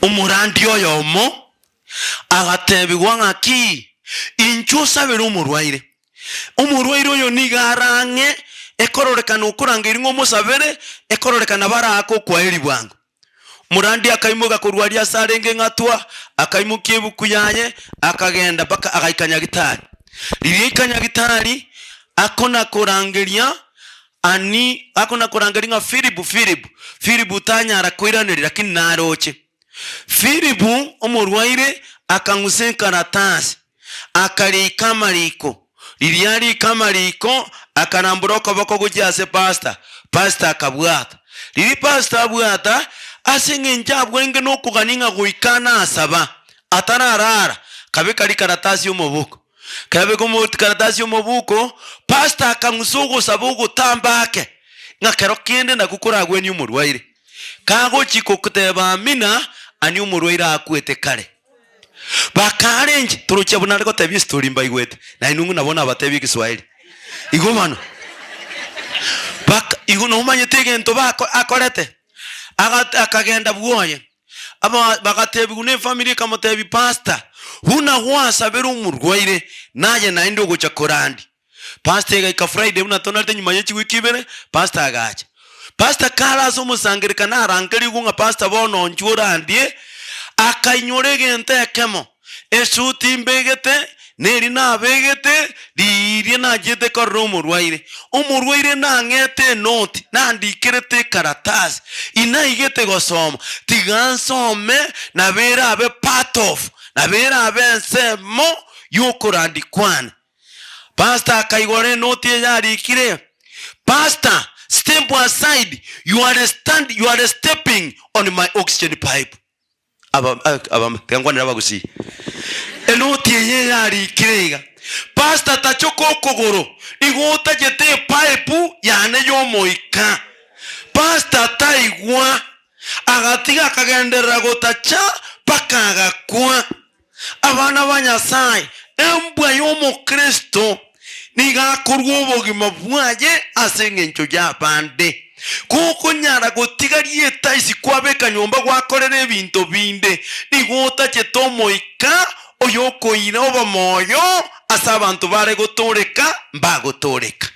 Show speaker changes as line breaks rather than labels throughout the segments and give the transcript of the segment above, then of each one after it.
umurandi oyomo agatebigwa ngaki inchusa bero umurwaire oyo nigarange ekororekana okurangiri ng'omusabere ekororekana barako kwaeri bwangu murandi akaimuga kurwaria sarenge ngatwa akaimukie buku yaye akagenda baka agaikanya gitari riri ikanya gitari akona kurangeria Filibu tanyara kwiranirira kinaroche Filibu omurwaire akanguse karatasi akarika mariko ririari kamariko akanambura okoboko gujase pastor akabwata riri pastor abwata asinge njabwenge no kuganinga guikana asaba atararara kabikari karatasi umubuko karatasi umubuko pastor akangusugo sabugo tambake ngakero kende na gukoragwe ni umurwaire kago chiko kuteba mina ani umurwaire akwete kare bakarenje turuche bunare ko tebi story mbaigwete na inungu nabona abatebi Kiswahili igomano bak iguno umanye tegento bako akorete akagenda bwoye aba bagatebi gune family kamotebi pastor huna wasa beru umurwaire naye na indi ugocha korandi pastor ga Friday una tonate nyuma yechi wikibere pastor agacha pastor kala so musangirika na rankeri gunga pastor bono njura ndie akainyorege ntekemo esuti mbegete neri na begete dirie na jete korro umurwaire na ngete note na ndikirete karatasi inaigete gosoma tigansome na bera abe part of na bera abe semo yokurandi kwana pastor akaigore note yari kire pastor step aside you are stepping on my oxygen pipe aba kangwana bagusi enoti ye yari kirega pastor tachoko kogoro igota jete pipe yane yo moika pastor taigwa agatiga kagendera gotacha pakaga kwa abana banyasai embwa yo mo Kristo niga kurwo bogima bwaje asengencho ja bande kuko nyara gotigarie taisi kwabeka nyomba gwakorera ebinto binde nigota chetomo ika oyoko ina oba moyo asa abantu bare gotoreka mbagotoreka.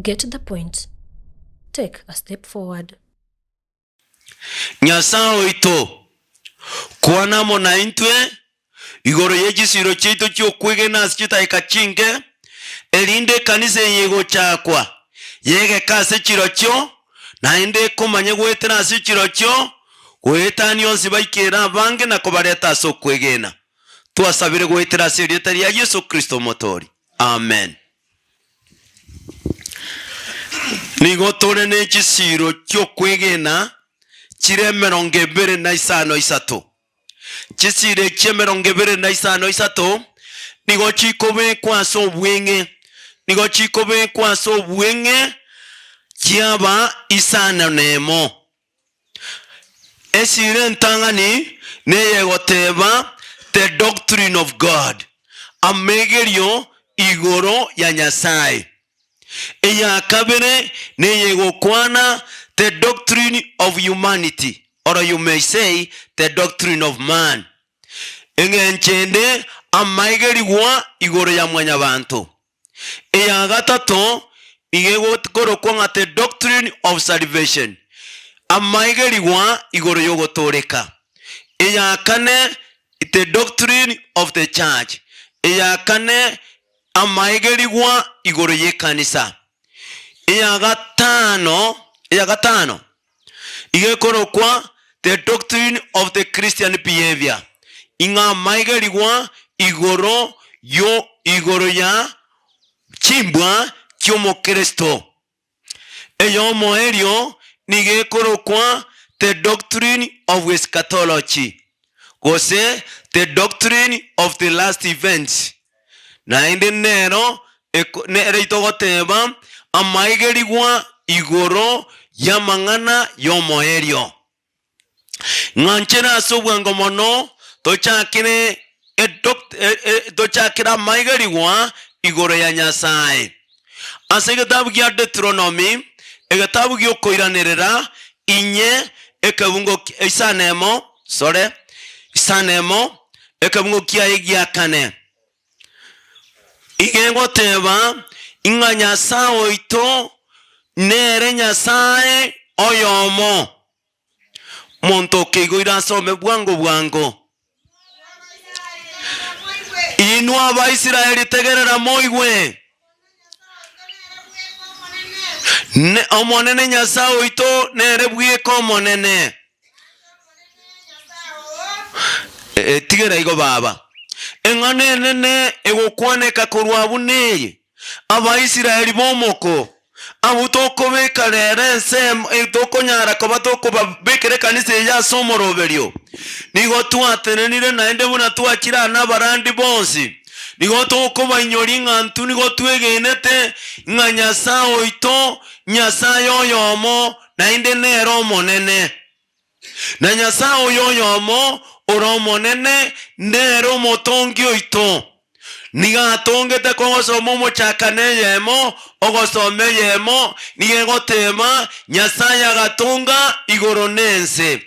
Get to the point. Take a step forward.
Nyasao ito kuana mona intwe igoro yegisiro chito kyo kwegena sikita ikachinge elinde kanise yego chakwa yege kase chirocho na inde komanye gwetera si chirocho gwetani onsi baikera bange na kobareta so kwegena twasabire gwetera si ritari ya Yesu Kristo motori. Amen. Nigotore ne chisiro kyo kwegena chire 253 chisire che 253 nigo chikobe kwaso bwenge kiaba isana nemo esire ntangani neyegoteba the doctrine of God amegerio igoro ya Nyasaye eya kabere neyegokwana the doctrine of humanity, or you may say the doctrine of man. Engenchende amaigeriwa igoro ya mwanyabantu. Eya gatato igegokoro kwa the doctrine of salvation. Amaigeriwa igoro yogotoreka. Eya kane the doctrine of the church. Eya kane amaigeriwa igoro ye kanisa. Eya gatano igekoro kwa the doctrine of the Christian behavior. Inga maigeriwa igoro ya chimbwa kyomo Kristo. Eyo moerio nigekoro kwa the doctrine of eschatology. Gose the doctrine of the last events. Na inde nero itogoteba amaigeriwa igoro ya mangana yo moerio. Nganchera sobwango mono tochakire tochakira maigeriwa igoro ya Nyasaye. Asege dabu ya Deuteronomy egatabu gyokoiranirira inye ekabungo isanemo ekabungo kiaye gya kane igengo teba inga Nyasaye oito nere Nyasaye oyomo monto kegoira some bwango inwa Abaisiraeli tegerera moigwe ne omonene Nyasaye oito nere bwiko monene tigera igo baba engane nene egokwaneka kurwa buneye Abaisiraeli bomoko abutoko bekarere sem etokonyara kobatoko babekere kanise ya somoroberio nigo twatenenire naende buna twakira n'abarandi bonsi nigo toko banyori ngantu nigo twegenete nga Nyasaye oito Nyasaye oyomo naende nero monene na Nyasaye oyomo oromonene nero motongi oito niga atongete kongosoma omochakane yemo ogosome yemo nigegotema Nyasaye agatunga igoro nense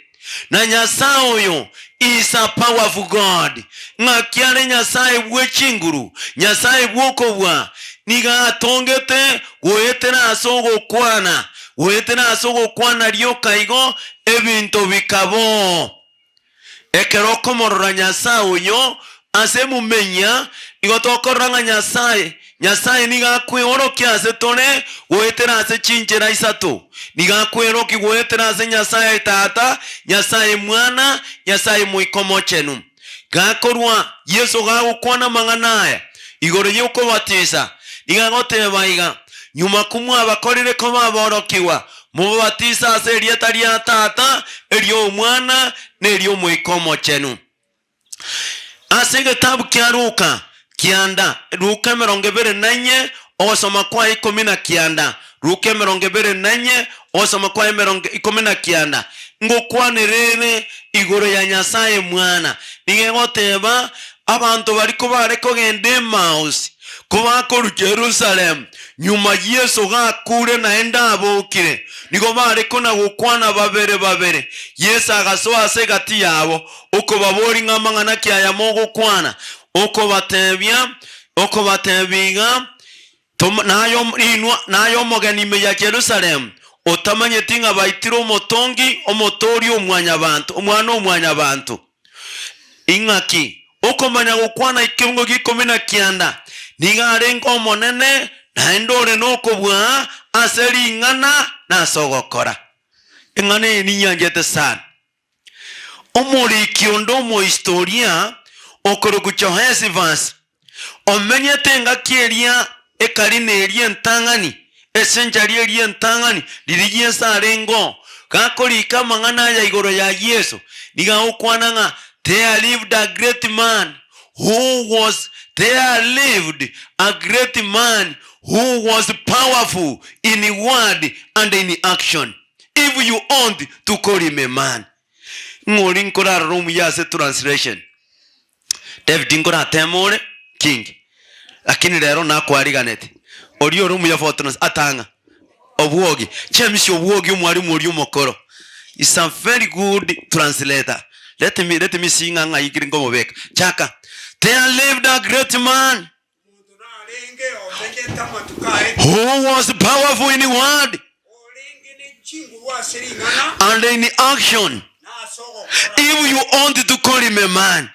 na Nyasaye oyo is a powerful God ngakiane Nyasaye bwechinguru Nyasaye bwokobwa niga atongete goetera asogo kwana lyokaigo ebinto bikabo ekeroko morora Nyasaye oyo ase mumenya igotokoranga Nyasaye niga kwehorokia ase tone goetera ase chinchera isato niga kweroki goetera ase Nyasaye tata Nyasaye mwana Nyasaye moikomo chenu gakorwa Yesu gagukwana manganaya igoro yuko batisa niga goteba iga nyuma kumwa abakorire ko baborokiwa mu batisa ase rieta rya tata eryo mwana neryo moikomo chenu ase gitabu kya Luka kianda Luka 24 osoma kwa 19 Luka 24 osoma kwa 19 ngokwanirire igoro ya Nyasaye mwana nigegoteba abantu bariko bareko gende Emmaus kubako Jerusalem nyuma Yesu gakure naenda abokire nigo bareko na gukwana babere Yesu agasoa ase gati yabo uko babori ngamangana kyaya mogo kwana uko batebiga nayo mogeni meya Jerusalem otamanye tinga baitiro motongi omotori omwana abantu ingaki uko manya gukwana ikirungo gikomena kianda niga arengo monene naendore nokobwa aseri ngana na sogokora ingane ninyangete sana omuri kiondo mo historia okorogucho Hesivas omenye tenga kieria ekarine erie ntangani esenjari erie ntangani lirigie sarengo kakorika mangana ya igoro ya Yesu niga ukwananga there lived a great man who was powerful in word and in action. If you want to call him a man. Ngori nkora room yase translation. David nkora temore king. Lakini lero nakwariganete. Oriyo room ya fortress atanga. Obwogi. Chemisi obwogi umwalimu ori umokoro. It's a very good translator. Let me sing anga ikiringo mobeka. Chaka. There lived a great man who was powerful in word and in action. If you want to call him a man,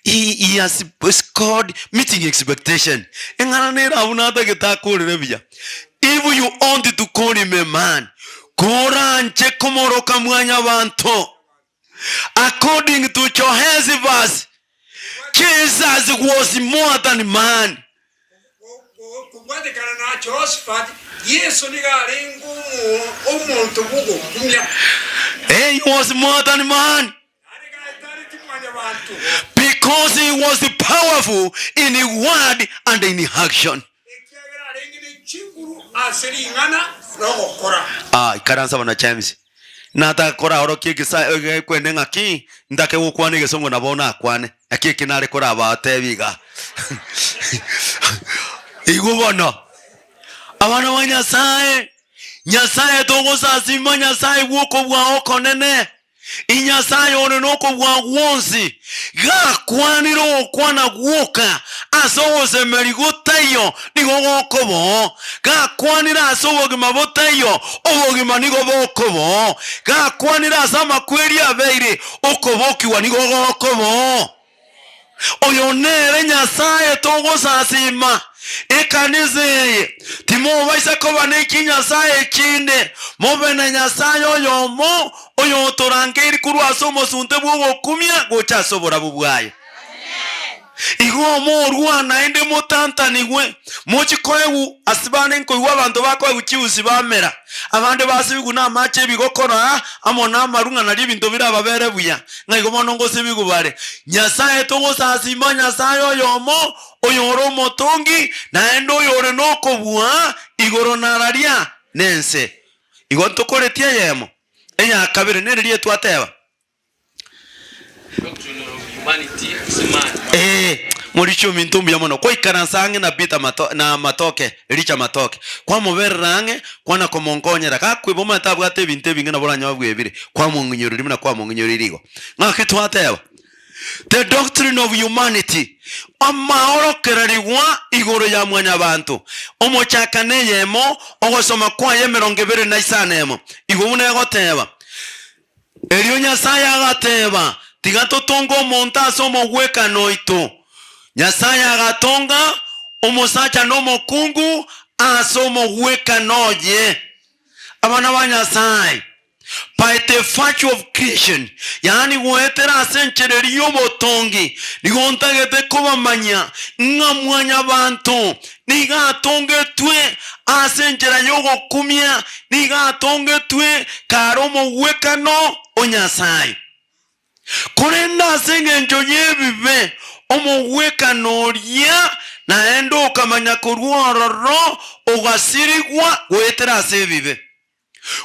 he has scored meeting expectation. If you want to call him a man, according to Jehoshaphat, Jesus was more than man. He was more than man because he was powerful in word and in action. Ikaransa wana James. Nata kora orokie kisa kwende ngaki ndake gukwane gesongo nabona akwane akie kinare kora abatebiga igubona abana wa Nyasaye Nyasaye togosasima Nyasaye gwoko bwaho konene Inyasaye onenoko bwa wonsi gakwaniro okwana gwoka asowose merigotayo nigogokobo gakwanira asowogima botayo obogima nigobokobo gakwanira asama kweri abeire okobokiwa nigogokobo oyo nere Nyasaye togosasima ekanizeye timo baisa koba neki Nyasaye kinde mobena Nyasaye oyomo oyo torangeri kuru asomo sunte bwo kumya gocha sobora bubwaye igo mo ruana ende motanta niwe mochikoewu asibane nkoiwa abantu bako guchiusi bamera abande basibigu na mache bigokora amona marunga na libinto bira babere buya ngaigo monongo sibigu bare Nyasaye togosasima Nyasaye oyomo oyoro motongi na endo yore noko bua igoro nararia nense igo tokoretia yemo enya kabire neririe twateba
Doctrine of humanity simani.
Muricho mintumbi yamono kwa ikaransange na bita na matoke richa matoke kwa muberange kwa na komongonyera kakwe boma tabwate binte bingana bolanya bwebire kwa munginyori na kwa munginyori rigo ngake twateba the doctrine of humanity amaoro kerariwa igoro ya mwanya bantu omochakane yemo ogosoma kwa yemeronge bere na isanemo igobune goteba Elio Nyasaye agateba tigato tongo monta somo weka noito Nyasaye agatonga omosacha no mokungu asomo weka noje abana ba Nyasaye by the virtue of creation yani woetera asenchereri yobotongi nigontagete kobamanya ngamwanya bantu nigatonge twe asenchera yogo kumya nigatonge twe karomo wekano onyasaye kurenda asenge njoye bibe omo wekano ria naendo okamanya kurwororo ogasirigwa woetera asebibe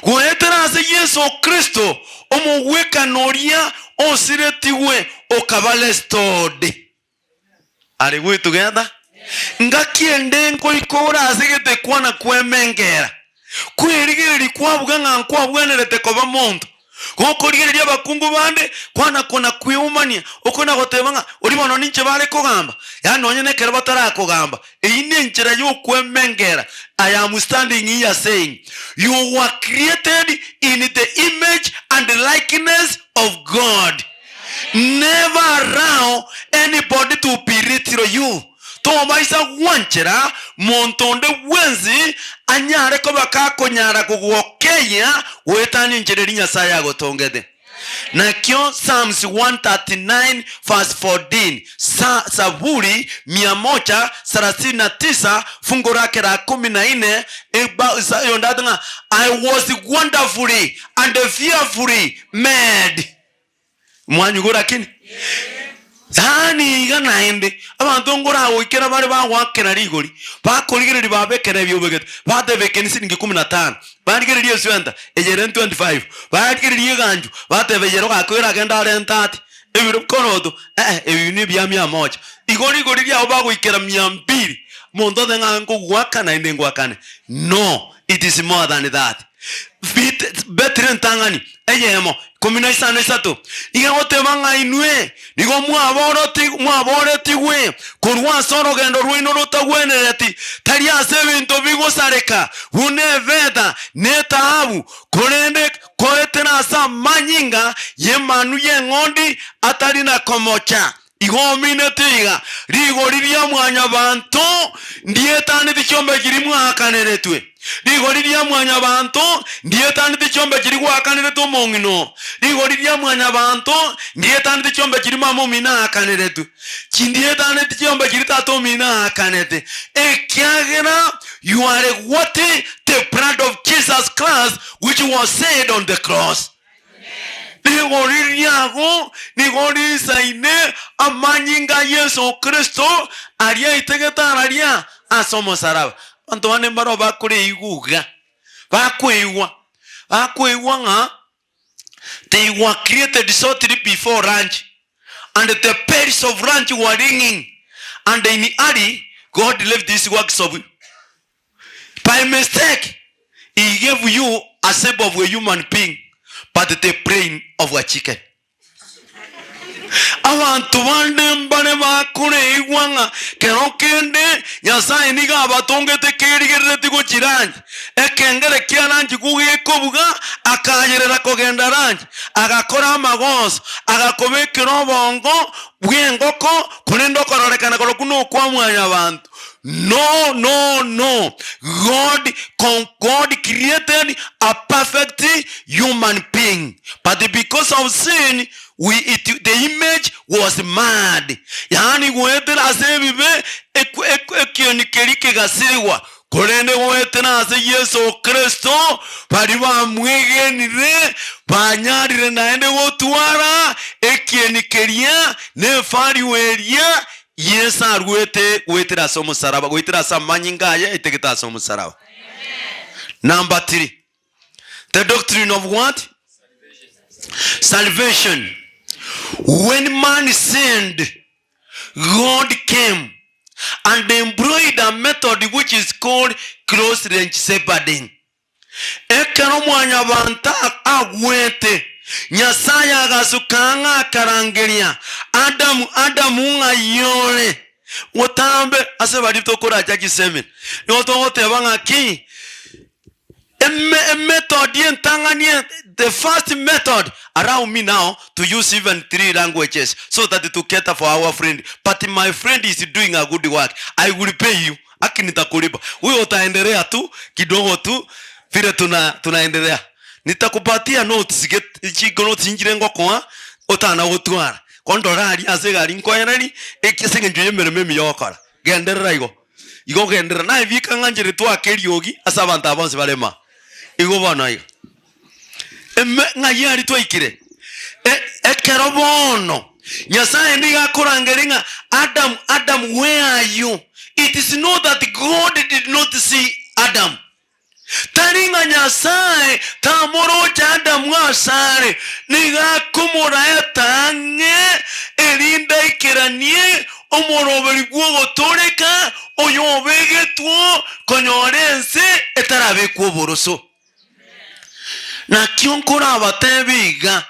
Goetera ase Yesu Kristo omoweka noria osiretiwe okabale stode. Are we together? Ngakiende nko ikora asegete kwana kwemengera. Kwirigiri kwabuga ngankwa bwenerete koba muntu. Gokorigiri abakungu bande kwana kona kwiumania okona gotebanga uri bono ninche bale kogamba. Ya nonye nekera batara kogamba. Eyine nchera yo kwemengera. I am standing here saying, you were created in the image and the likeness of God. Never allow anybody to belittle you. Tomaisa wanchera montonde wenzi anyare ko bakako nyara kugokeya wetani nchereri Nyasaye agotongede. Na kyo Psalms 139 verse 14 Zaburi 139 fungu lake la 14 I was wonderfully and fearfully made. Mwanyugura kini? Zani ganaende abantu ngora wikera bari bawakera rigori bakorigere babekera byobegete batebekeni siningi 15 barigere Yesu enda ejere 25 barigere ganju batebejero gakwera genda rentati ebiro korodo ebini bya 100 igori lya bagwikera 200 mondo denga ngwaka na inde ngwakane no it is more than that better ntangani eyemo komina isano isato igagote banga inwe nigo mwaboroti we kurwa soro gendo ruino rutagwenereti tari ase bintu bigosareka uneveda netabu korende koetena sa manyinga yemanu yengondi atari na komocha igomine tiga rigori lya mwanya bantu ndietani dichombe kirimu akaneretwe rigori lya mwanya bantu ndietani dichombe kiri gwakanire to mongino rigori lya mwanya bantu ndietani dichombe kiri mamo mina akaneretwe kindietani dichombe kiri tato mina akanete ekyagera you are worthy the blood of Jesus Christ which was shed on the cross. Nigori yago nigori saine amanyinga Yesu Kristo aria itegeta aria asomo saraba anto bane mbaro bakuri iguga bakwewa nga they were created shortly before lunch and the bells of lunch were ringing and in Ali God left these works of you. By mistake, he gave you a shape of a human being, but the brain of a chicken. Abantu bande mbane bakure igwanga kero kende Nyasaye niga abatongete kerigerete go kiranje ekengere kyarangi kugikobuga akanyerera kogenda rangi agakora amagoso agakobekera obongo bwengoko kunendo kororekana koro kuno kwa mwanya abantu. No. God created a perfect human being, but because of sin, the image was mad. Yani gwetera asebibe ekionikeri gasirwa korende gwetera ase Yesu Kristo bari bamwegenire banyarire naende gotwara ekionikeria ne fari weria Yesu arwete gwetera so musaraba gwetera samanyingaya etegeta so musaraba. Number 3, the doctrine of what? Salvation. When man sinned, God came and employed a method which is called close range shepherding. Ekero mwanya banta agwete Nyasaye agasukanga akarangeria Adamu ngayore wotambe ase bari tokora jagiseme nototeba ngaki method yentangania. The first method around me now to use even 3 languages so that to cater for our friend. But my friend is doing a good work. I will pay you. Akinitakulipa. Wewe utaendelea tu kidogo tu vile tunaendelea. Nitakupatia notes notes injirengo kwa otana otwara. Kondorari asegari nkoyanani ekisenge njuye mereme yokara. Genderera igo. Igo gendera na evika nganjire twakeriogi asabanta abonse barema. Igo bana igo. Ngayari twaikire ekero bono Nyasaye ndiga kurangeringa Adam, where are you? It is not that God did not see Adam. Taringa Nyasaye tamoro cha Adam wasare niga kumura yatange erinda ikiranie omoroberi gwo toreka oyobegetwo konyorense etarabe kuboroso. Na kionkora abatebiga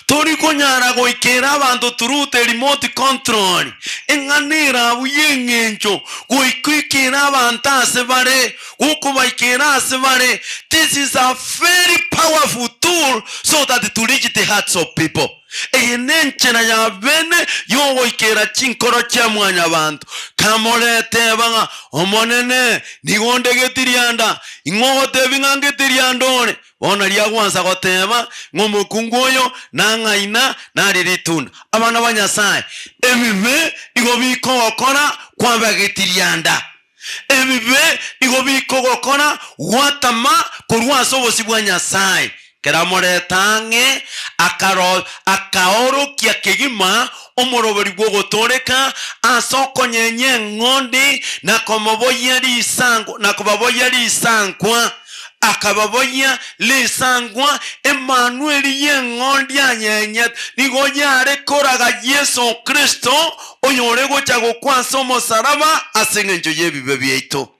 tori konyara goikera abantu turute remote control enganira buyengencho goikira abantu asebare gokubaikera asebare. This is a very powerful tool so that to reach the hearts of people. Enenchena ya bene yo goikera chinkoro cha mwanya abantu kamorete banga omonene nigonde getirianda ingote bingange tiriandone. Ona liagwanza gotema ngomukungoyo nangaina nariritunda abana banyasaye ebibe igobiko gokora kwambagitirianda ebibe igobiko gokora watama kurwaso bosibwa Nyasaye keramoretange akaoro kia kigima omoroberi gwo gotoreka asoko nyenye ngondi na komoboyeri isango na kobaboyeri isankwa akababoya lisangwa Emmanuel yengondi anyenyet nigoyare koraga Yesu Kristo oyore gochago kwaso mosaraba asengenjo yebibe byeito.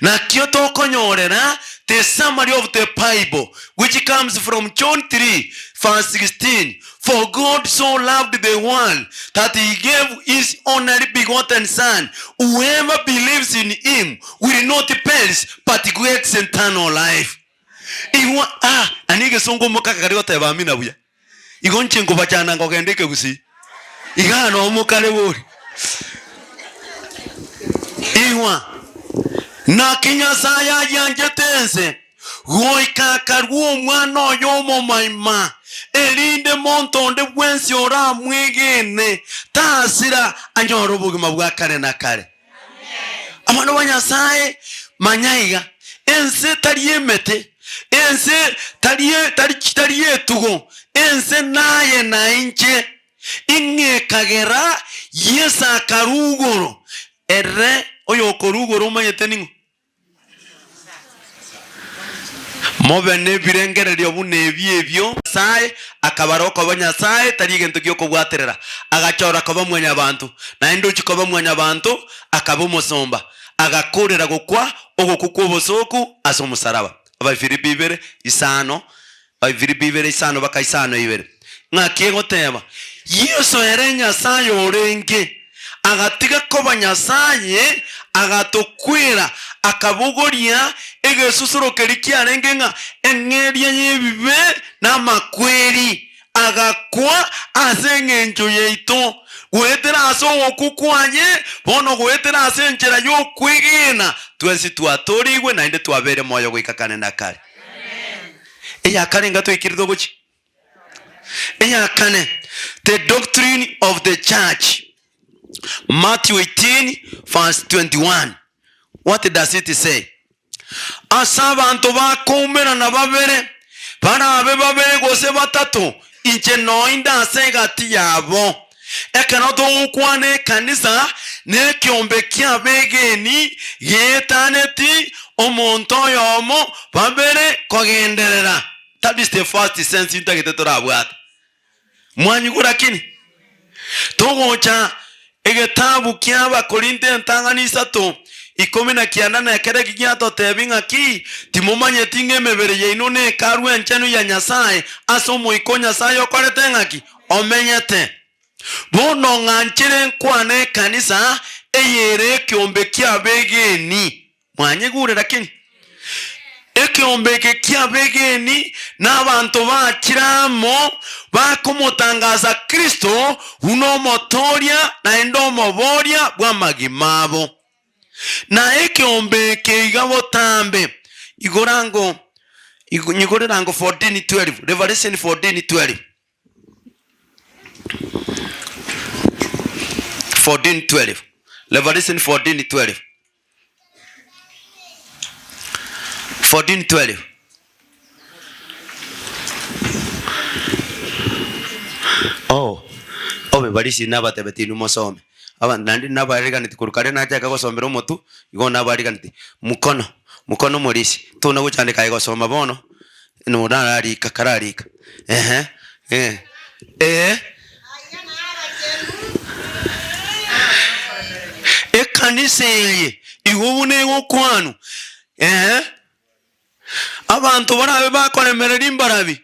Na kyoto konyorera the summary of the Bible which comes from John 3 verse 16. For God so loved the world that he gave his only begotten son. Whoever believes in him will not perish but get eternal life. Iwa anige songo mukaka ryote bamina buya. Igonche ngubachana ngogendeke gusi. Igana omukale buri. Iwa na kinyasaya yanjetense goikaka ruo mwana oyo momaima erinde montonde bwensi ora mwegene tasira anyoro bugima bwa kare na kare. Amano banyasaye manyaiga ense tariyemete ense tariye tugo ense naye na inche inge kagera yesa karugoro erre oyo korugoro manyete ningo mobe ne birengere lyo bune byebyo Nyasaye akabaroko abanyasaye tarigento kyo kubwaterera agachora koba mwenya abantu na endo chikoba mwenya abantu akaba umusomba agakorera gukwa ogukukwa obusoku asa omusaraba Abafilipi 2:5 Abafilipi 2:5 baka 5:2 ng'akie goteba Yesu ere Nyasaye orenge agatiga koba Nyasaye agatokwira akabugoria egesusurokeri kiarenge ng'a eng'eria yebibe n'amakweri agakwa ase eng'encho yaitu gwetera ase ogokukwanye bono gwetera ase enchera y'okwigina twensi twatorigwe naende twabere moyo goika kanenda kare eyakare nga twikirire ogochi eyakane the doctrine of the church Matthew 18:21 what does it say? Asa abantu bakumira na babere barabe babere gose batatu inche noinda ase gati yabo ekanoto ukwane kanisa ne kiombe kia begeni yetaneti omonto yomo babere kogenderera. That is the first sense intagete torabwat mwanyugura kini togocha egetabu kiaba Korinte ntanganisa to 19 na ekere kigiato tebinga ki timumanye tinge mebere yeino ne karwe nchenu ya Nyasaye aso moiko Nyasaye okorete ngaki omenyete bono nganchire nkwane kanisa eyere kiombe kiabegeni mwanyegure lakini ekiombeke kiabegeni n'abantu bakiramo bakomutangaza Kristo uno motoria na endomo boria bwamagimabo na ekiombeke igabo tambe igorango 14:12 Revelation 14:12 14:12 Revelation 14:12 14:12 obe barisi nabatebeti numusome aba nandi nabarigana tikurukare najaka gosomera omotu igo nabarigana mukono morisi tuna gucandika igosoma bono nurari kakararika ekanise igubune gokwanu abantu barabe bakoremerera imbarabi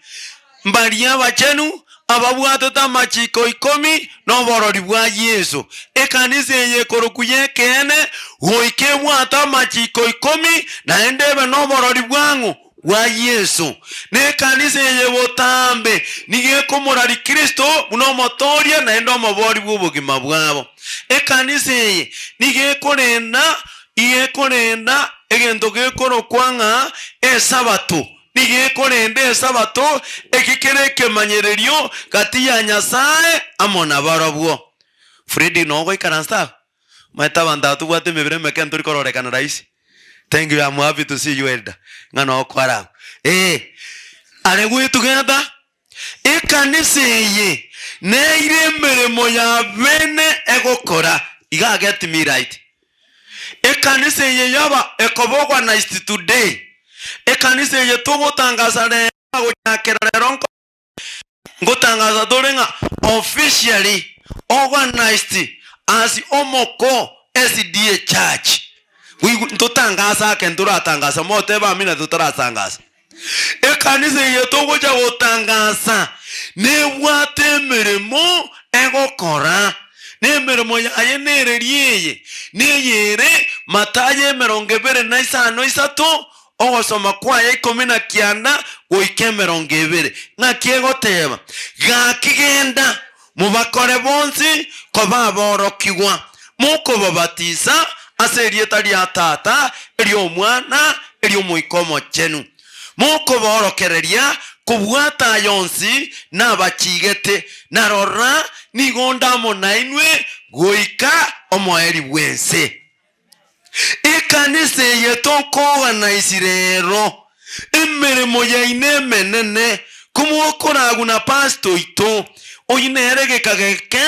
mbari abachenu ababwatota amachiko 10 n'oborori bwa Yesu ekanisa yekorokuye kene goike bwata amachiko 10 na endebe n'oborori bwangu bwa Yesu ne kanisa yebotambe nige komorari Kristo muno motoria na endo mobori bw'ubugima bwabo ekanisa nige korenda egento gekoro kwanga esabato nige korende esabato ekikere kemanyererio kati ya Nyasaye amona barabwo Freddy nogo ikaransta maita bandatu bwate mebere mekento rikorekana raisi. Thank you, I'm happy to see you elder ngano okwara are gwe together ekanisa ye ne ire meremo ya bene egokora iga get me right ekanisa ye yaba ekobogwa nice today ekanisa ye togotangaza ne gochakerero ngotangaza dorenga officially organized as Omoko SDA Church tutangaza kentura tangaza mote ba mina tutaratangaza ekanisa ye togocha gotangaza ne wate meremo egokora ne meremo ya nereriye ne yere Matayo 25:3 ogosoma kwa 19 goike 20 ng'akiegoteba gakigenda mubakore bonsi koba borokigwa muko babatiza ase rieta ria tata erio mwana erio moikomo chenu muko borokereria kubwata yonsi n'abachigete narora nigonda monainwe goika omoeri bwense ekanisa yetoko na isirero emeremo ya inemenene kumukora na pasto ito oyinerege kageke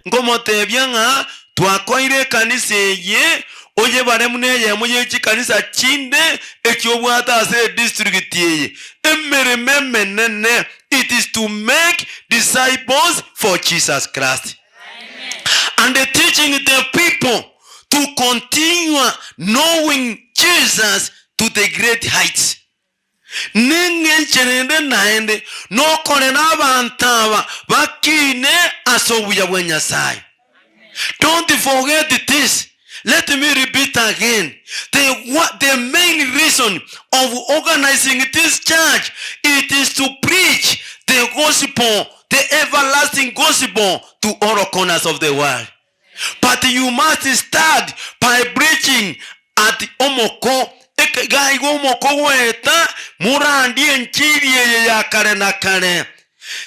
ngomotebya nga twakoire kanisa ye oye baremu neye moye chikanisa chinde ekyobwata ase district ye emeremenene it is to make disciples for Jesus Christ. And teaching the people to continue knowing Jesus to the great heights. Ninge chenende naende no kone na bantaba bakine asobuya bwenyasai. Don't forget this. Let me repeat again. The main reason of organizing this church, it is to preach the gospel, the everlasting gospel to all corners of the world. But you must start by preaching at Omoko. Gaigo Omoko weta murandi enchiri ya kare na kare.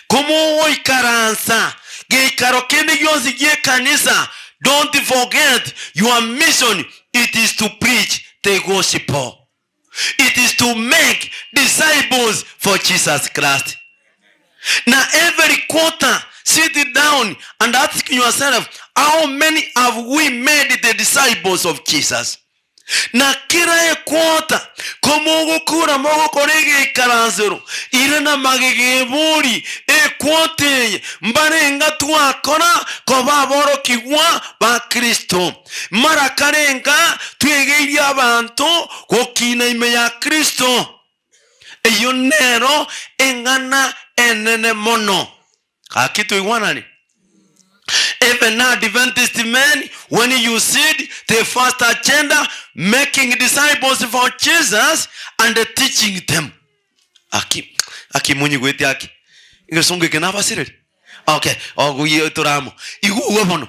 Komo ikaransa. Geikaro kende yosi ye kanisa. Don't forget your mission. It is to preach the gospel. It is to make disciples for Jesus Christ. Now every quarter, sit down and ask yourself, how many have we made the disciples of Jesus? Na kila quarter, komo gukura mogo korege ikaranzero, irena magege buri quarter mbarenga twakora koba boro kigwa ba Kristo. Mara karenga twegeria abantu kokina ime ya Kristo. Eyo nero engana enene mono. Akitu igwanani. Even now, Adventist men, when you see the first agenda, making disciples for Jesus and teaching them. Aki munyi gweti aki. Ingesonge kenapa sireli. Okay. Oguye turamo. Igu uwabono.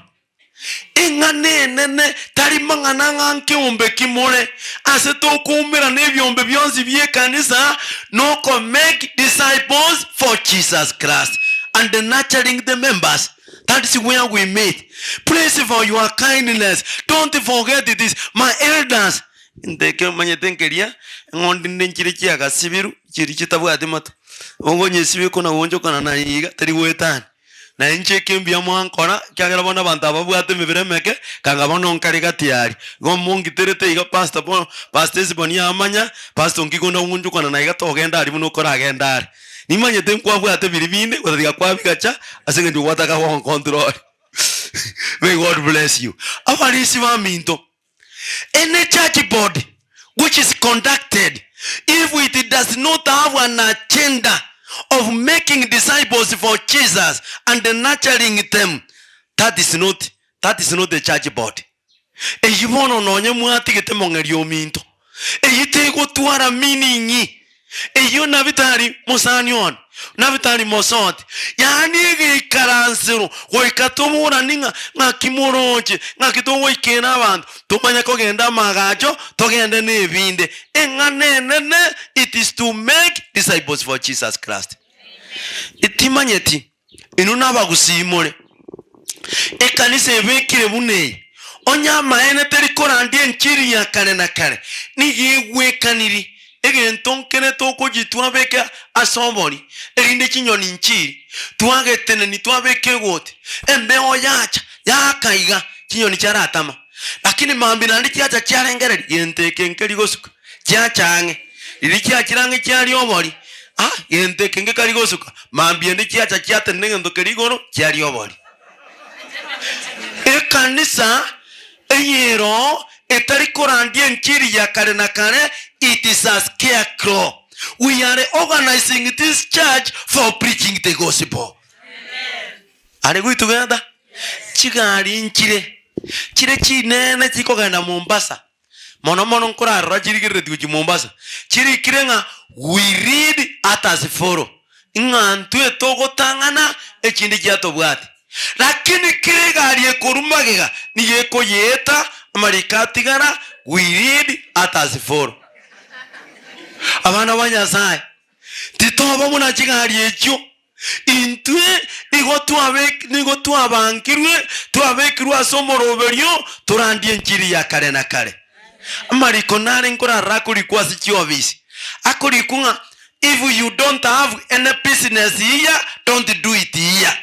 Ingane nene tarimanga nanganke umbe kimole. Aseto kumira nevyombe byonzi bye kanisa. No ko make disciples for Jesus Christ. And nurturing the members. That is where we meet. Praise for your kindness. Don't forget this. My elders. Ndeke manyetenkeria ngondinde nchirikia kasibiru chirichitabu atimata. Ongo nyesiwe kona wonjo kana na iga tari wetani. Na nche kembia mwankora kyagera bona bantu ababwate mibiremeke kanga bono nkariga tiari. Gomongi terete iga pastor siboni amanya pastor ngikona wonjo kana na iga togenda ari muno kora agenda ari. Nimanye tenkwa bwate biribinde wadaga kwa bigacha asenge ndio wataka wa control. May God bless you. Abalisi ba minto. Any church body which is conducted, if it does not have an agenda of making disciples for Jesus and nurturing them, that is not the church body. Eyibono nonye mwatigete mongerio minto. Eyitego tuara meaning. Eyo nabitari musanyon nabitari mosot yani gikaransero goikatumura ninga ngakimoroje ngakitowo ikena abantu tumanya ko genda magajo togende nebinde enganene. It is to make disciples for Jesus Christ. Itimanyeti inuna bagusimore ekanise ebekire bune onya maene terikora ndie nchiri ya kare na kare nigigwe kaniri. Ege ntonkene toko jituabeke asombori erinde kinyoni nchiri tuagetene ni tuabeke wote embe oyacha yakaiga kinyoni charatama lakini mambina ndikiacha kyarengere yenteke nkeri gosuka kyachange ilikia kirange kyali obori yenteke ngekari gosuka mambia ndikiacha kyatene ndokeri goro kyali obori ekanisa eyero etari korandie nchiri ya kare na kare. It is a scarecrow. We are organizing this church for preaching the gospel. Are we together? Chigari nchire. Chire chinene chikogana Mombasa. Mono nkora rajirigire tuji Mombasa. Chiri kirenga we read at as follow. Ingantu etogo tangana echindi kyato bwati. Lakini kiregari ekorumagega ni yeko yeta amarikatigana we read at as follow. Abana banyasai titoba muna chigari echo intwe nigo tuabangirwe tuabekirwa asomoroberio turandie nchiri ya kare na kare. Mariko nare nkora rakuri kwasi chiobisi akuri kunga. If you don't have any business here, don't do it here.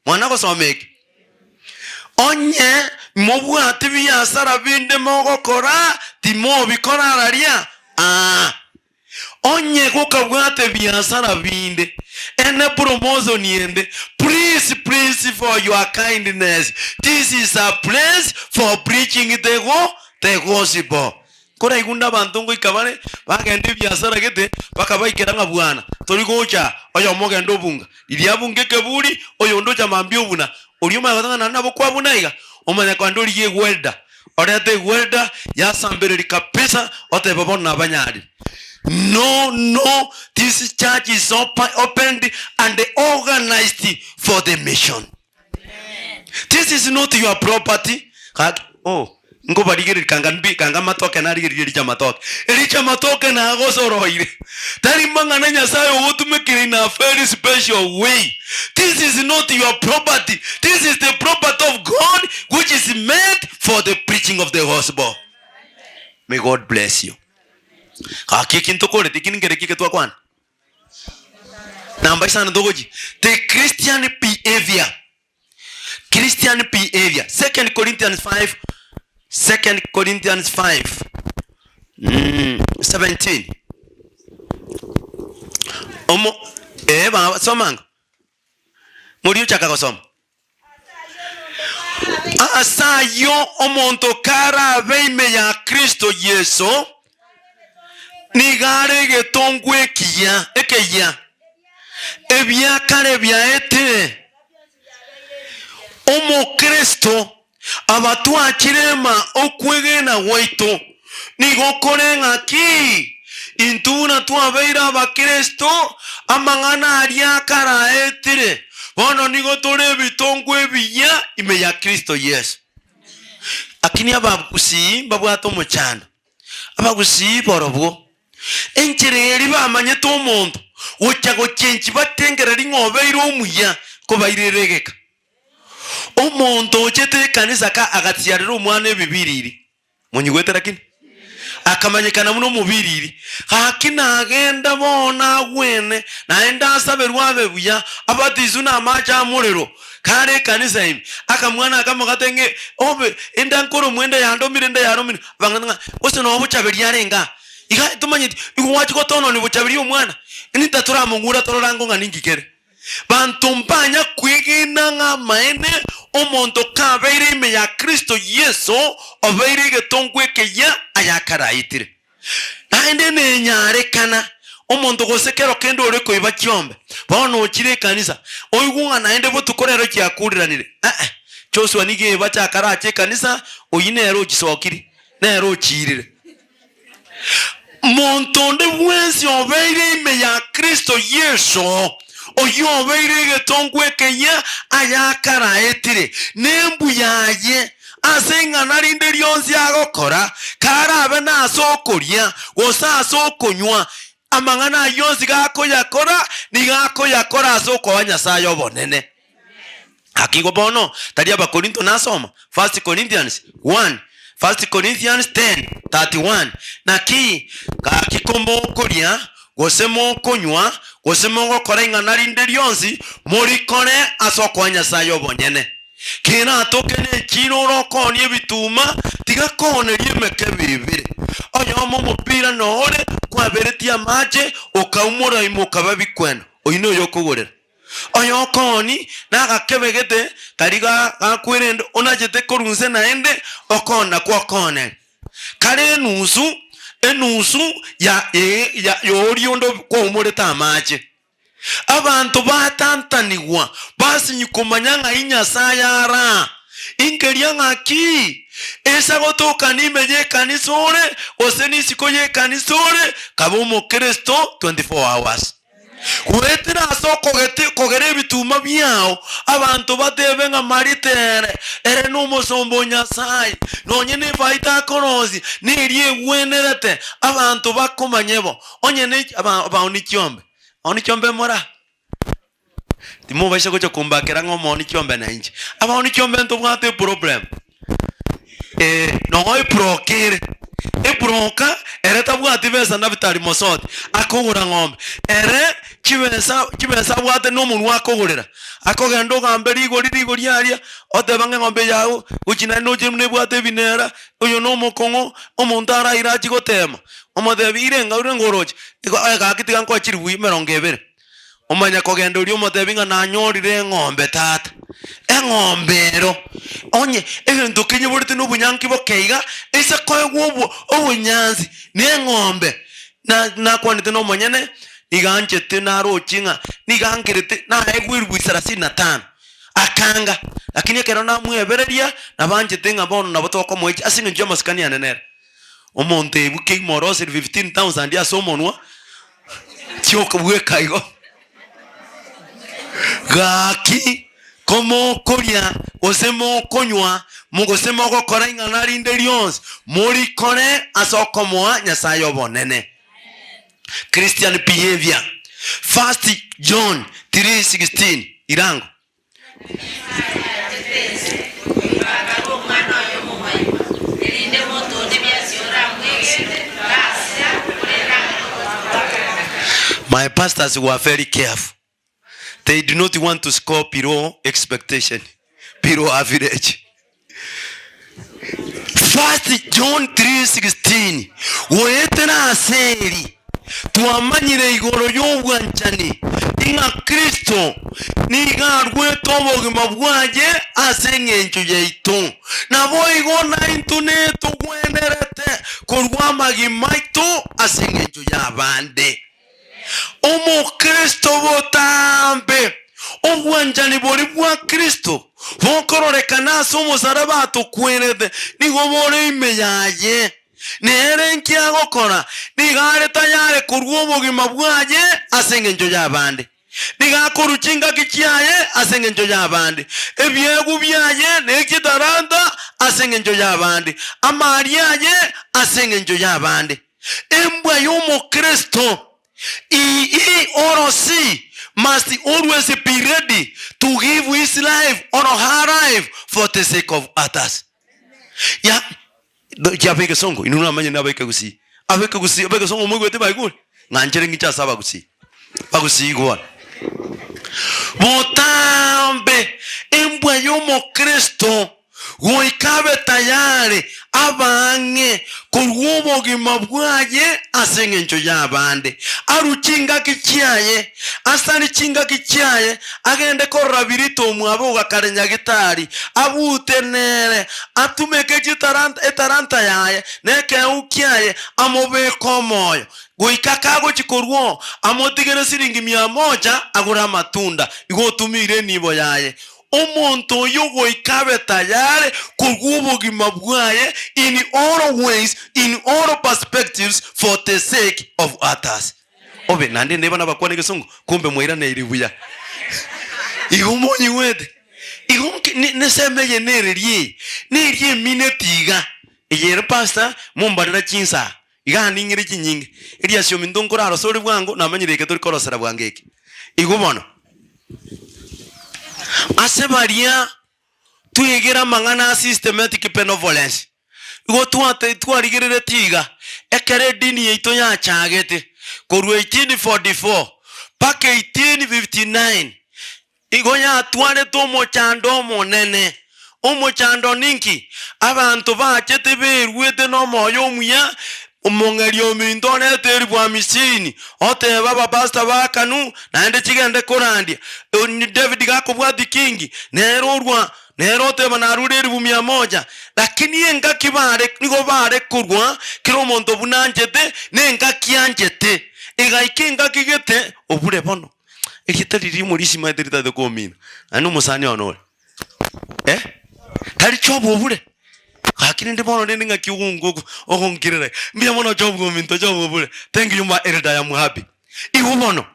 Mwana ko someki onye mobu atibi ya sara binde mogo kora timo bikora raria onye kukabwate biashara binde ene promotion yende please place for your kindness. This is a place for preaching the gospel. Kora igunda bantungo ikabane bagende byasara gete bakabaikira nga bwana tori gocha oyo mogendo bunga ilia bunge keburi oyo ndo chamambio buna oliuma gatanga nabo kwa bunaiga omanya kwando liye welda orete welda ya sambere kapesa ote babona banyari. No, this church is opened and organized for the mission. Amen. This is not your property. Ngo badigiri kanga matoke na rigiri chamatoke. Eri chamatoke na agosoroire. Tari mangana nyasaye otumekiri na very special way. This is not your property. This is the property of God which is meant for the preaching of the gospel. May God bless you. Number the Christian behavior. 2 Corinthians 5 17. Somang Muriu chaka kosoma asayo omonto kara veime ya Kristo Yesu nigare getongwe kia ekeya ebya kare bya ete omo Kristo abatwa kirema okwegena waito nigokore ngaki intuna tuabeira abakristo amangana aria kara etire bono nigotore bitongwe biya ime ya Kristo Yesu. Akini abagusi babwato muchanda abagusi borobwo enchereri bamanye to muntu ochago chenchi batengera ringobeiro omuya ko baireregeka omuntu ochete kanisa ka agatsiarira omwana ebibiriri munyigwetera kini akamanyekana muno mubiriri hakina agenda bona gwene naenda asaberwa abebuya abatizu na amacha amurero kare kanisa imi akamwana akamugatenge obe enda nkoro mwenda yandomire nda yaromire banganga ose no buchabiri yarenga iga tumanyiti igwachi gotono ni buchabiri omwana inita turamungura tororango nganingikere bantumpanya kwigina nga maene omonto kabeire ime ya Kristo Yesu obeire getongwe keya ayakaraitire naende nenyare kana omonto gosekero kendo oreko iba kyombe bono okire kanisa oigunga naende botukorero kyakuriranire Joshua nige bacha karache kanisa oyinero gisokiri nero chirire montonde bwensi obeire ime ya Kristo Yesu oyo obeire getongwe kenya ayakara etire nembu yaye asenga narinde lyonzi agokora karabe nasokoria gosa asokonywa amangana yonzi gako yakora ni gako yakora asoko wanyasaye obonene akigo bono tali abakorinto nasoma 1 Corinthians 10:31 naki kakikombo koria gosemo konywa gosemo gokora ingana rinde lyonzi muri kone asoko nyasaye obonyene kina tokene kiroro konye bituma tigakone rimeke bibire oyomo mupira noore kwaberetia mache okaumora imoka babikwena oyino yokogorera oyokoni nagakebegete tariga gakwirende onajete korunse naende okona kwakone kare enusu ya yoriondo kwa umoreta amache abantu batantaniwa basinyikomanyanga inyasayara ingerianga ki esa gotoka nimeje kanisore osenisiko ye kanisore kabomo Kristo 24 hours kuetira soko kogere bituma byao abantu batebenga maritere ere no musombo nyasaye nonyene baita korozi nirie gwenerete abantu bakomanyebo onyene onikyombe mora timo baisha gocho kumbakera ngo onikyombe na inji onikyombe nto bwate problem no hoy prokere bronka ere tabwate besa na bitari mosoti akogura ngombe ere kibesa bwate no munwa akogurira akogendo gamberi rigo ryaria otebange ngombe yawo ukina no jemne bwate binera uyo no mokongo omontara irachi gotema omodebire ngoroje agakitiga nko chiri wi 200 omanya kogendo ri omodebinga na nyorire ngombe tata eng'ombero onye egento kinye borete no bunyanki bokeiga ese koegwo obunyanzi ni eng'ombe na kwanete no monyene iganchete na rochinga nigangirete na egwirbu 35 akanga lakini ekero na mwebereria na banchete ngabono na botoko moichi asinge njoma skani anenera omonte buke morose 15,000 ya somonwa tioka bwekaigo gaki komo koria osemo konywa mugosemo gokora ingana rinde lions muri kore asokomoa nyasaye obonene. Christian behavior. 1 John 3:16 irango my pastors were very careful. They do not want to score below expectation, below average. 1 John 3:16 woetena aseri tuamanyire igoro y'obwanchani inga Kristo niga rweto obogima bwaje aseng'encho yaitu nabo igona intune tugwenerete korwa magima itu aseng'encho y'abande omo Kristo botambe obwanchani bori bwa Kristo bokororeka somo saraba tukwerete nigo bore imeyaye nere nkia gokora nigare tayare kurwo bogima bwaje aseng'encho y'abande nigakoruchinga kichiaye aseng'encho y'abande ebyegu byaye nekitaranda aseng'encho y'abande amariaye aseng'encho y'abande embwa y'omo Kristo orosi must always be ready to give his life or her life for the sake of others. Ya beke songo inuna manye na beke gusi abeke songo mwegwete baigul nganchere ngicha saba gusi bagusi igwa botambe embwa y'omo Kristo goikabe tayari abange kurwo bogima bwaye aseng'encho y'abande aruchinga kichiaye asani chinga kichiaye agende korabirito mwabo gakarenya gitari abutenere atumeke etaranta yaye neke ukiaye amobeko moyo goikakago chikorwo amotigere siringi 100 agura matunda igotumire nibo yaye omonto yogo ikabe tayare kurwubogima bwaye in all ways, in all perspectives for the sake of others. Obe nande neba nabakwane gesongo kumbe mwira na iribuya ihumonyi wede ihumke nesemeye nererie nerie minetiga iyere pastor mumbadira chinsa igani ngire chinyingi iria sio mindongora sori bwango namanyireke tori korosera bwangeke igubono asebaria tuigira mangana systematic benevolence igo twarigirire tiga ekere dini yeito ya chagete koru 1844 paka 1859 igo ya tware to mochando monene omochando ninki abantu bachete berwete no moyo muya umongerio mindone teri bwa misini ote baba pastor bakanu naende chigende korandia ni David gakobwa dikingi nerorwa nerote banarureri bu 100 lakini enga kibare nigo bare kurwa kiromonto bunanjete nenga kianjete egaikenga kigete obure bono ekiteriri muri shima terita de komina anu musani onore tari chobo obure lakini ndibono ndinga kiungo ohongirere mbia mono chobo minto chobo obure thank you my elder I'm happy ihubono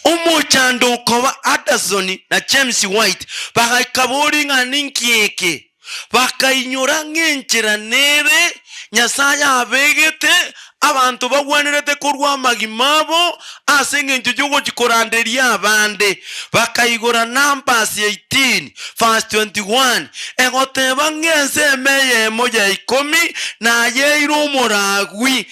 omochando koba Addison na James White bakabori nganinkieke bakainyora ngenchera nere nyasaya abegete abantu bagwanirete kurwa magimabo aseng'encho jogo chikoranderia abande bakaigora Numbers 18 verse 21 egoteba ngese meye moja 10 na yeiro moragwi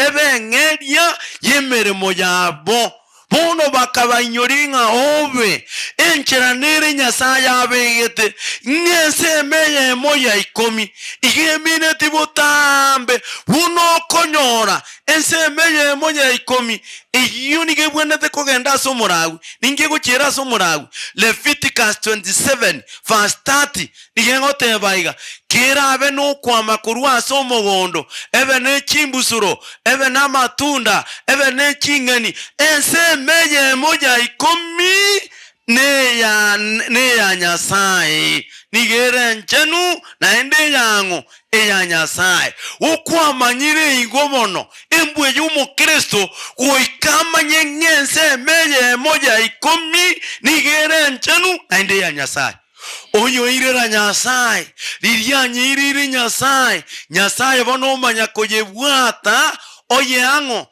ebeng'eria yemeremo yabo bono bakabanyoringa obe enchera nere Nyasaye abegete ngese meye moya ikomi igemine tibotambe uno konyora ense meye moya ikomi iyuni gebwenete kogenda somuragu ninge guchira somuragu Leviticus 27 verse 30 nigengote baiga kera abe no kwa makuru asomogondo ebe ne chimbusuro ebe na matunda ebe ne chingani ense meye moya ikomi ne ya Nyasaye nigere nchenu na ende yango ya Nyasaye ukwa manyire ingomono embwe yumo Kristo kuikama nyengense meye moja ikomi nigere nchenu na ende ya Nyasaye oyo irera Nyasaye lirianye irire Nyasaye bono manya kojebwata oyeango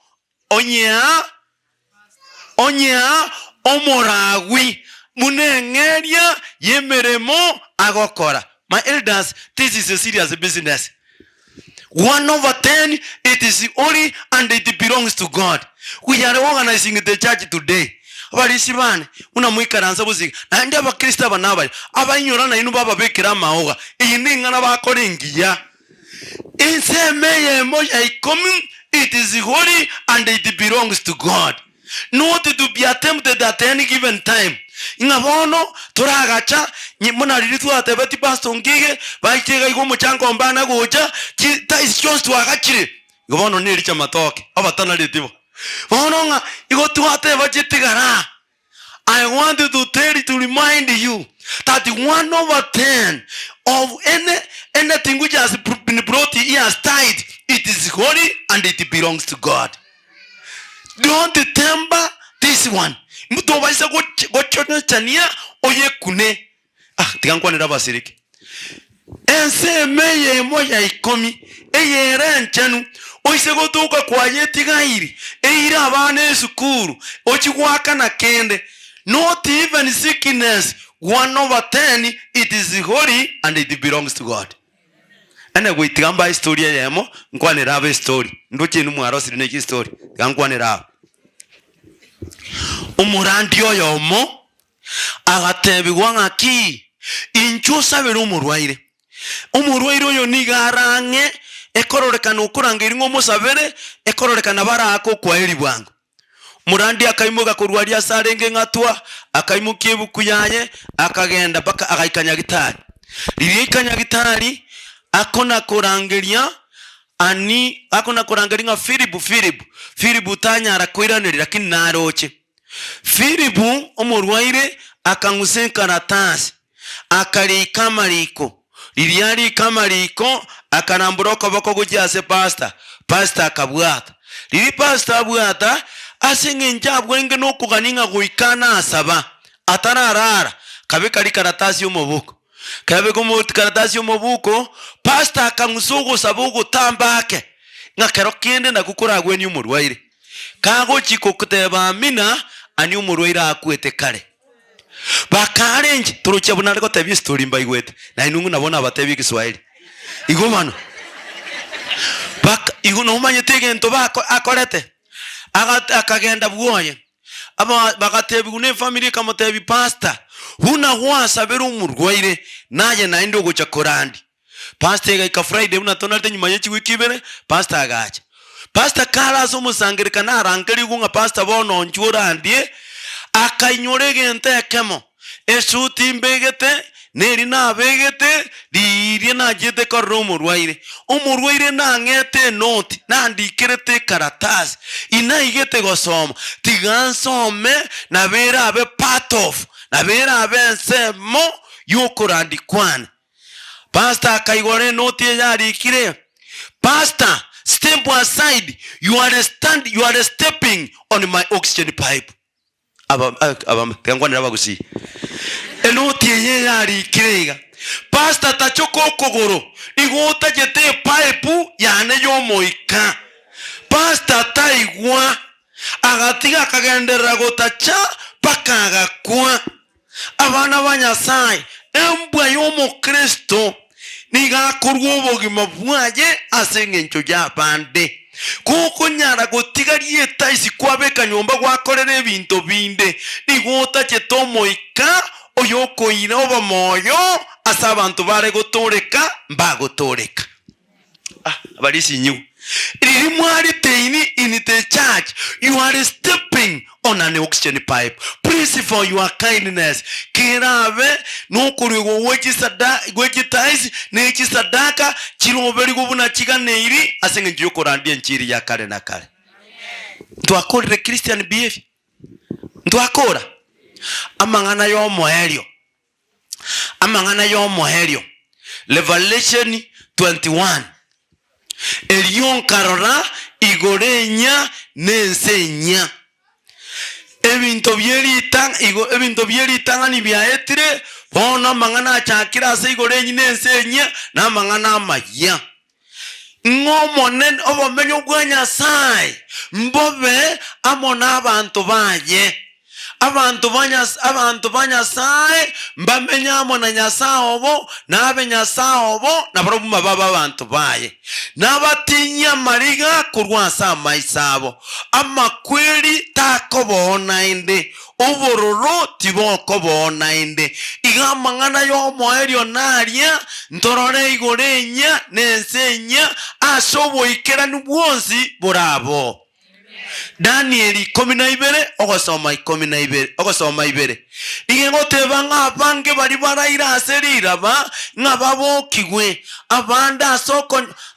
onya omoragwi munengeria yemeremo agokora. My elders, this is a serious business. 1/10 it is holy and it belongs to God. We are organizing the church today. Abarisibane unamwikaranza buziga nandi abakristo abanaba abanyura na inu baba bekira maoga ininga na bakoringiya insemeye moja ikomi it is holy and it belongs to God. Not to be attempted at any given time. Ingabono turagacha nyimuna lilitu atebeti pastor ngige baitega igumu chango mbana goja that is just to agachire ingabono nilicha matoke abatana litibo bono nga igotu ateba chitigara. I wanted to remind you that 1/10 of anything which has been brought here as tithe, it is holy and it belongs to God. Don't temper this one. Mtu waisa gochono chania oye kune. Tigankwa nira basiriki. Ense meye moya ikomi. Eye renchenu. Oise gotuka kwa yetigairi. Eira abane sukuru. Ochiwaka na kende. Not even sickness. 1/10 it is holy and it belongs to God. Ene gwitigamba historia yemo nkwane rave story ndoche numwaro sirineki story gankwane rave umurandi oyomo agatebigwa ngaki inchusa bero umurwaire oyo nigarange ekororekana ukurangiri ngo musabere ekororekana barako kwa eri bwangu murandi akaimuga kurwaria sarenge ngatwa akaimukie bukuyaye akagenda baka agaikanya gitari lirikanya gitari akona kurangeria nga Filibu tanya arakoiranira lakini naroche Filibu omurwaire akanguse karatasi akarika mariko liriari kamariko akanamburoka bako gujase pastor akabwata liri pastor abwata asenge njabwenge no kuganinga guikana asaba atararara kabekari karatasi umubuko kabe komo karatasi umubuko pastor akangusugo sabugo tambake ngakero kende na gukora gweni umurwaire kago chiko kuteba mina ani umurwaire akwete kare bakarenje turuche bunare ko tebi story mbaigwete na inungu nabona abatebi Kiswahili igomano bak iguno umanye tegento bako akorete akagenda bwoye aba bagatebi une family kamotebi pastor huna wasa beru umurwaire naye na ndo gocha korandi pastor ga Friday una tonalite nyuma yechi wiki bere pastor agacha pastor kala so musangirika na rankeri gunga pastor bono njura ndie akainyorege ntekemo esuti mbegete neri na begete dirie na jete ko umurwaire na ngete note na ndikirete karatasi ina igete gosoma tigansome na bera abe part of na bera abe semo yokorandi kwana pastor akaigore note yari kire pastor step aside you are stepping on my oxygen pipe aba tangwana bagusi enoti yari kirega pastor tachoko kogoro igota jete pipe yane yo moika pastor taigwa agatiga akagendera gotacha pakaga kwa abana banyasai embwa yo mo Kristo niga kurwo bogima bwaje asenge ncho ja bande kukunyara gutigarie taisi kwabeka nyomba gwakorera ebinto binde nigutache tomoika oyokoira oba moyo asa abantu bare gutureka mbagutureka abalisi nyu riri mwari teini in the church you are stepping on an oxygen pipe. Praise for your kindness. Kirave no kurigo wechitais nechi sadaka chiroberi gubuna chiga neiri asenge njukorandia nchiri ya kale na kale. Ntwakora Christian behavior. Ntwakora amangana yo moherio. Revelation 21. Elion karora igorenya nensenya. Ebinto byeri tanga ni byaetire bona mangana chakira se igorenyi nensenya na mangana maya. Ngomonen obomenyo gwa Nyasaye mbobe amona abantu baye. Abantu banyasaye mbamenya amona Nyasaye obo nabe Nyasaye obo nabarobuma baba abantu baye nabatinya mariga kurwasa amaisabo amakweri takobona inde ubururu tibokobona inde igamangana yo moerio naria ntorore igorenya nensenya asobo ikera nubwonsi burabo. Daniel 12 ogosoma ibere igengoteba ngabange bari baraira aserira ba ngababokigwe abanda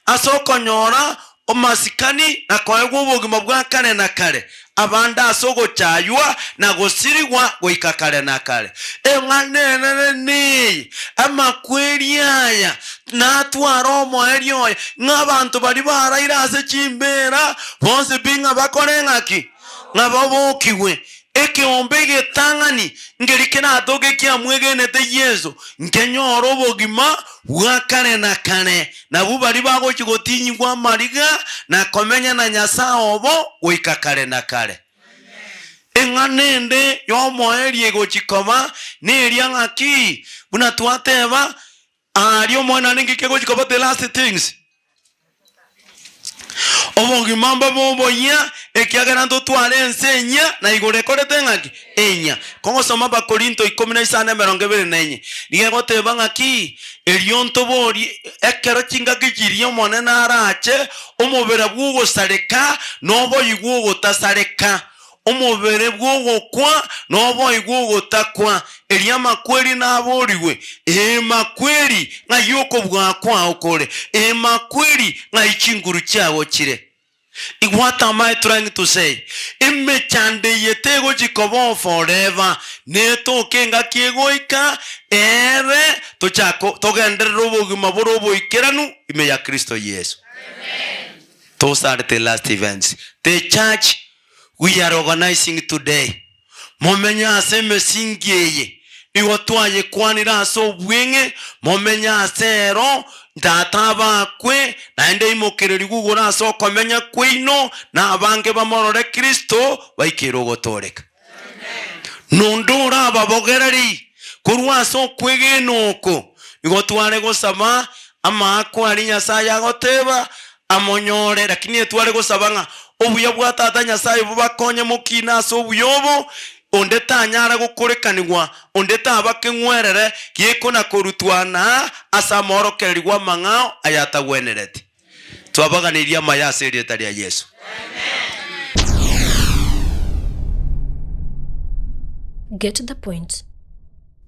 asokonyora omasikani nakoegwa ubugima bwa kane na kare abanda asogo chaywa na gosirigwa goika kare na kare ni amakweri aya natwaro moerio ngabantu bari baraira ase chimbera bonse binga bakorengaki ngababokiwe ekiombe getangani ngerikena atoke kia mwegenete Yesu nkenyoro bogima bwa kane na kane na bubari bago chigotinyi kwa mariga na komenya na Nyasaye obo goika kare na kare. Enganende yo moerie gochikoma neria ngaki buna twateba ario mwana ningike gochikoma the last things obogimamba boboya ekiagera ndo twale ensenya na igorekorete ngaki enya kongo soma ba Korinto 14:24 dige goteba ngaki elionto bori ekero chingaki chirio monena arache omobera bwugo sareka nobo igugo tasareka omobere bwugo kwa nobo igugo takwa eliama kweli naboriwe makweli ngayoko bwakwa okore makweli ngaichinguru chawo chire. What am I trying to say? Imechande yetego jikobo forever. Neto kenga kiegoika ere tochako togendere robo gimaborobo ikeranu ime ya Kristo Yesu. Amen. Those are the last events. The church we are organizing today. Momenya aseme singeye. Iwatwaye kwanira so bwenge momenya asero ndataba kwe naende imokereri gugura so komenya kwino na abange bamorore Kristo baikero gotoreka. Nondora babogerari kurwa so kwegenoko igotware gosaba ama kwari Nyasaye agoteba amonyore lakini etware gosabanga obuya bwa tata Nyasaye bubakonye mukina so buyobo ondeta anyara gukurekanirwa ondeta abakengwerere kieko na korutwana asamoro kerigwa mangao ayata gwenerete twabaganiria mayase rieta ria Yesu.
Get the point.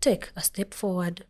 Take a step forward.